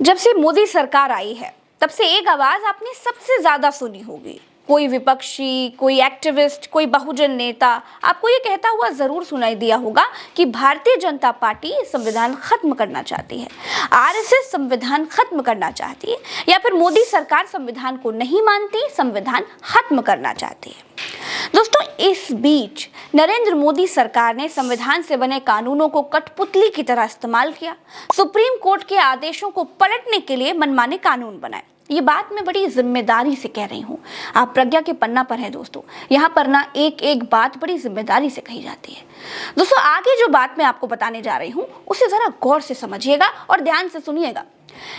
जब से मोदी सरकार आई है तब से एक आवाज आपने सबसे ज्यादा सुनी होगी। कोई विपक्षी, कोई एक्टिविस्ट, कोई बहुजन नेता आपको ये कहता हुआ जरूर सुनाई दिया होगा कि भारतीय जनता पार्टी संविधान खत्म करना चाहती है, आरएसएस संविधान खत्म करना चाहती है, या फिर मोदी सरकार संविधान को नहीं मानती, संविधान खत्म करना चाहती है। दोस्तों, इस बीच नरेंद्र मोदी सरकार ने संविधान से बने कानूनों को कठपुतली की तरह इस्तेमाल किया। सुप्रीम कोर्ट के आदेशों को पलटने के लिए मनमाने कानून बनाए। ये बात मैं बड़ी जिम्मेदारी से कह रही हूँ। आप प्रज्ञा के पन्ना पर हैं दोस्तों, यहाँ पर ना एक एक बात बड़ी जिम्मेदारी से कही जाती है। दोस्तों, आगे जो बात मैं आपको बताने जा रही हूँ उसे जरा गौर से समझिएगा और ध्यान से सुनिएगा,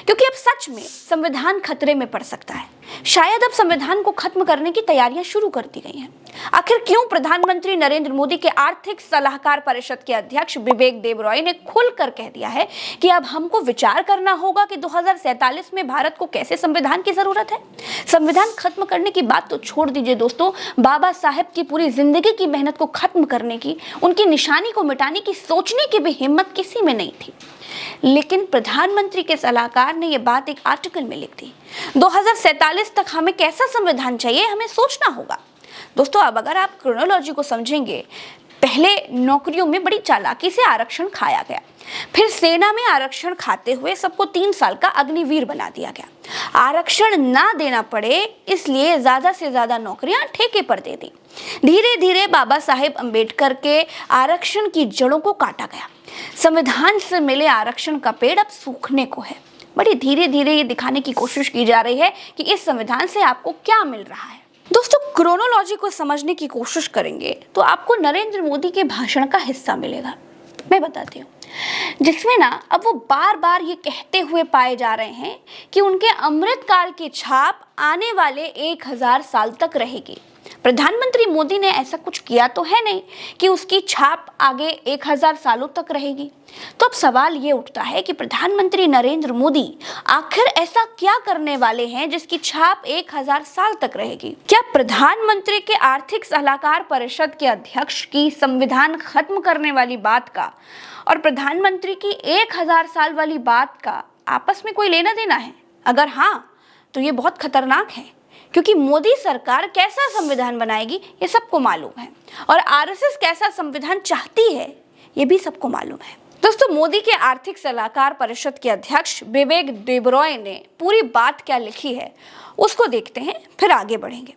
क्योंकि अब सच में संविधान खतरे में पड़ सकता है। शायद अब संविधान को खत्म करने की तैयारियां शुरू कर दी गई हैं। आखिर क्यों प्रधानमंत्री नरेंद्र मोदी के आर्थिक सलाहकार परिषद के अध्यक्ष विवेक देबरॉय ने खुलकर कह दिया है कि अब हमको विचार करना होगा कि 2047 में भारत को कैसे संविधान की जरूरत है। संविधान खत्म करने की बात तो छोड़ दीजिए दोस्तों, बाबा साहेब की पूरी जिंदगी की मेहनत को खत्म करने की, उनकी निशानी को मिटाने की सोचने की भी हिम्मत किसी में नहीं थी। लेकिन प्रधानमंत्री के सलाहकार ने यह बात एक आर्टिकल में लिख दी। 2047 तक हमें कैसा संविधान चाहिए, हमें सोचना होगा। दोस्तों, अब अगर आप क्रोनोलॉजी को समझेंगे, पहले नौकरियों में बड़ी चालाकी से आरक्षण खाया गया, फिर सेना में आरक्षण खाते हुए सबको 3 साल का अग्निवीर बना दिया गया। आरक्षण ना देना पड़े इसलिए ज्यादा से ज्यादा नौकरियां ठेके पर दे दी। धीरे धीरे बाबा साहेब अंबेडकर के आरक्षण की जड़ों को काटा गया। संविधान से मिले आरक्षण का पेड़ अब सूखने को है। बड़ी धीरे धीरे ये दिखाने की कोशिश की जा रही है कि इस संविधान से आपको क्या मिल रहा है। दोस्तों, क्रोनोलॉजी को समझने की कोशिश करेंगे तो आपको नरेंद्र मोदी के भाषण का हिस्सा मिलेगा। मैं बताती हूँ, जिसमें ना अब वो बार बार ये कहते हुए पाए जा रहे हैं कि उनके अमृतकाल की छाप आने वाले 1000 साल तक रहेगी। प्रधानमंत्री मोदी ने ऐसा कुछ किया तो है नहीं कि उसकी छाप आगे 1000 सालों तक रहेगी। तो अब सवाल ये उठता है कि प्रधानमंत्री नरेंद्र मोदी आखिर ऐसा क्या करने वाले हैं जिसकी छाप 1000 साल तक रहेगी। क्या प्रधानमंत्री के आर्थिक सलाहकार परिषद के अध्यक्ष की संविधान खत्म करने वाली बात का और प्रधानमंत्री की 1000 साल वाली बात का आपस में कोई लेना देना है? अगर हाँ, तो ये बहुत खतरनाक है, क्योंकि मोदी सरकार कैसा संविधान बनाएगी ये सबको मालूम है, और आरएसएस कैसा संविधान चाहती है ये भी सबको मालूम है। दोस्तों, मोदी के आर्थिक सलाहकार परिषद के अध्यक्ष विवेक देबरॉय ने पूरी बात क्या लिखी है उसको देखते हैं, फिर आगे बढ़ेंगे।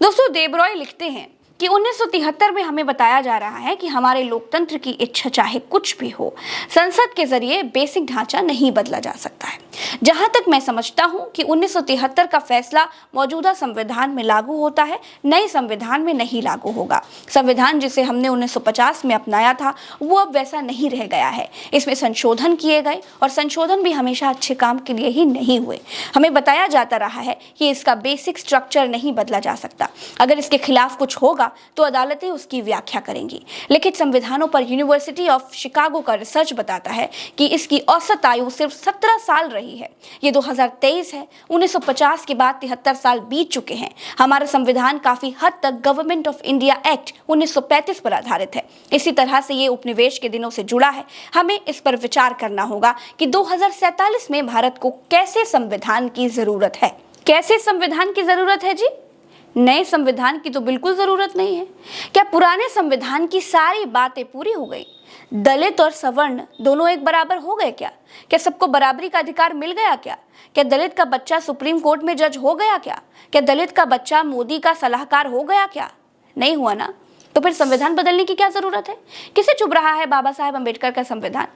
दोस्तों, देबरॉय लिखते हैं कि 1973 में हमें बताया जा रहा है कि हमारे लोकतंत्र की इच्छा चाहे कुछ भी हो, संसद के जरिए बेसिक ढांचा नहीं बदला जा सकता है। जहां तक मैं समझता हूं कि 1973 का फैसला मौजूदा संविधान में लागू होता है, नए संविधान में नहीं लागू होगा। संविधान जिसे हमने 1950 में अपनाया था वो अब वैसा नहीं रह गया है। इसमें संशोधन किए गए और संशोधन भी हमेशा अच्छे काम के लिए ही नहीं हुए। हमें बताया जाता रहा है कि इसका बेसिक स्ट्रक्चर नहीं बदला जा सकता। अगर इसके खिलाफ कुछ होगा तो अदालतें उसकी व्याख्या करेंगी। लिखित संविधानों पर यूनिवर्सिटी ऑफ शिकागो का रिसर्च बताता है कि इसकी औसत आयु सिर्फ 17 साल रही है। ये 2023 है। 1950 के बाद 73 साल बीत चुके हैं। हमारा संविधान काफी हद तक गवर्नमेंट ऑफ इंडिया एक्ट 1935 पर आधारित है। इसी तरह से ये उपनिवेश के दिनों से जुड़ा है। हमें इस पर विचार करना होगा कि 2047 में भारत को कैसे संविधान की जरूरत है। कैसे संविधान की जरूरत है जी? नए संविधान की तो बिल्कुल जरूरत नहीं है। क्या पुराने संविधान की सारी बातें पूरी हो गई? दलित और सवर्ण दोनों एक बराबर हो गए क्या? क्या सबको बराबरी का अधिकार मिल गया क्या? क्या दलित का बच्चा सुप्रीम कोर्ट में जज हो गया क्या? क्या दलित का बच्चा मोदी का सलाहकार हो गया क्या? नहीं हुआ ना। तो फिर संविधान बदलने की क्या जरूरत है? किसे चुभ रहा है बाबा साहेब अंबेडकर का संविधान?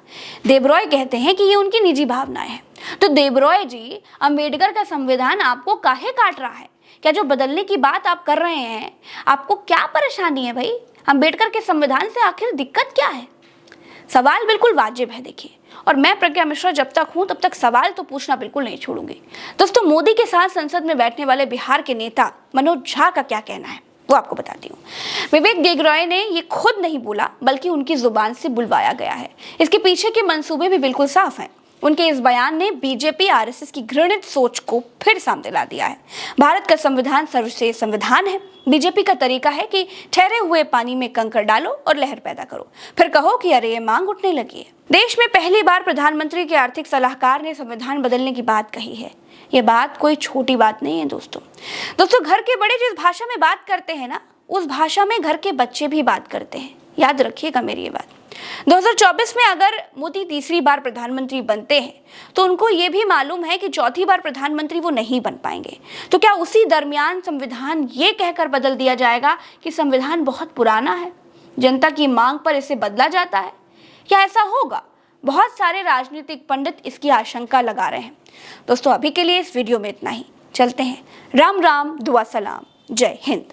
देबरॉय कहते हैं कि ये उनकी निजी भावनाएं हैं। तो देबरॉय जी, अंबेडकर का संविधान आपको काहे काट रहा है? क्या जो बदलने की बात आप कर रहे हैं, आपको क्या परेशानी है भाई? अंबेडकर के संविधान से आखिर दिक्कत क्या है? सवाल बिल्कुल वाजिब है देखिए, और मैं प्रज्ञा मिश्रा जब तक हूं तब तक सवाल तो पूछना बिल्कुल नहीं छोड़ूंगी। दोस्तों, मोदी के साथ संसद में बैठने वाले बिहार के नेता मनोज झा का क्या कहना है वो आपको बताती हूँ। विवेक देबरॉय ने ये खुद नहीं बोला, बल्कि उनकी जुबान से बुलवाया गया है। इसके पीछे के मंसूबे भी बिल्कुल साफ हैं। उनके इस बयान ने बीजेपी आरएसएस की घृणित सोच को फिर सामने ला दिया है। भारत का संविधान सर्वश्रेष्ठ संविधान है। बीजेपी का तरीका है कि ठहरे हुए पानी में कंकड़ डालो और लहर पैदा करो, फिर कहो कि अरे ये मांग उठने लगी है। देश में पहली बार प्रधानमंत्री के आर्थिक सलाहकार ने संविधान बदलने की बात कही है। ये बात कोई छोटी बात नहीं है दोस्तों घर के बड़े जिस भाषा में बात करते हैं ना, उस भाषा में घर के बच्चे भी बात करते हैं। याद रखिएगा मेरी ये बात। 2024 में अगर मोदी तीसरी बार प्रधानमंत्री बनते हैं तो उनको ये भी मालूम है कि चौथी बार प्रधानमंत्री वो नहीं बन पाएंगे। तो क्या उसी दरमियान संविधान ये कहकर बदल दिया जाएगा कि संविधान बहुत पुराना है, जनता की मांग पर इसे बदला जाता है? क्या ऐसा होगा? बहुत सारे राजनीतिक पंडित इसकी आशंका लगा रहे हैं। दोस्तों अभी के लिए इस वीडियो में इतना ही। चलते हैं। राम राम, दुआ सलाम, जय हिंद।